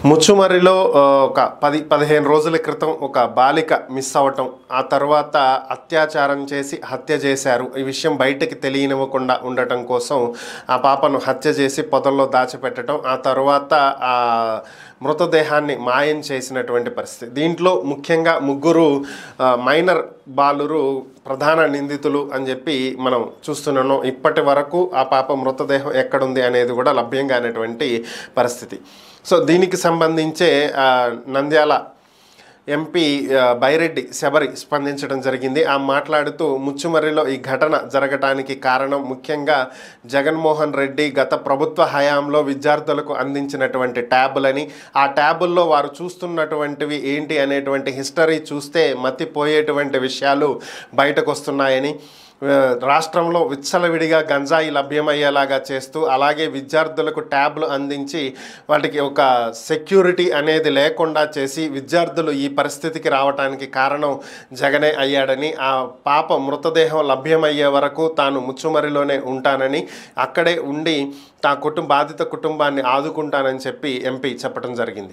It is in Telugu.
ముచ్చుమర్రిలో ఒక 10-15 రోజుల క్రితం ఒక బాలిక మిస్ అవ్వటం, ఆ తర్వాత అత్యాచారం చేసి హత్య చేశారు. ఈ విషయం బయటకి తెలియనివ్వకుండా ఉండటం కోసం ఆ పాపను హత్య చేసి పొదల్లో దాచిపెట్టడం, ఆ తర్వాత ఆ మృతదేహాన్ని మాయం చేసినటువంటి పరిస్థితి. దీంట్లో ముఖ్యంగా ముగ్గురు మైనర్ బాలురు ప్రధాన నిందితులు అని చెప్పి మనం చూస్తున్నాం. ఇప్పటి వరకు ఆ పాప మృతదేహం ఎక్కడుంది అనేది కూడా లభ్యం కానటువంటి పరిస్థితి. సో దీనికి సంబంధించే నంద్యాల ఎంపీ బైరెడ్డి శబరి స్పందించడం జరిగింది. ఆ మాట్లాడుతూ ముచ్చుమర్రిలో ఈ ఘటన జరగటానికి కారణం ముఖ్యంగా జగన్మోహన్ రెడ్డి గత ప్రభుత్వ హయాంలో విద్యార్థులకు అందించినటువంటి ట్యాబులని, ఆ ట్యాబుల్లో వారు చూస్తున్నటువంటివి ఏంటి అనేటువంటి హిస్టరీ చూస్తే మతిపోయేటువంటి విషయాలు బయటకు వస్తున్నాయని, రాష్ట్రంలో విచ్చలవిడిగా గంజాయి లభ్యమయ్యేలాగా చేస్తూ, అలాగే విద్యార్థులకు ట్యాబ్లు అందించి వాటికి ఒక సెక్యూరిటీ అనేది లేకుండా చేసి విద్యార్థులు ఈ పరిస్థితికి రావడానికి కారణం జగనే అయ్యాడని, ఆ పాప మృతదేహం లభ్యమయ్యే వరకు తాను ముచ్చుమరిలోనే ఉంటానని, అక్కడే ఉండి బాధిత కుటుంబాన్ని ఆదుకుంటానని చెప్పి ఎంపీ చెప్పడం జరిగింది.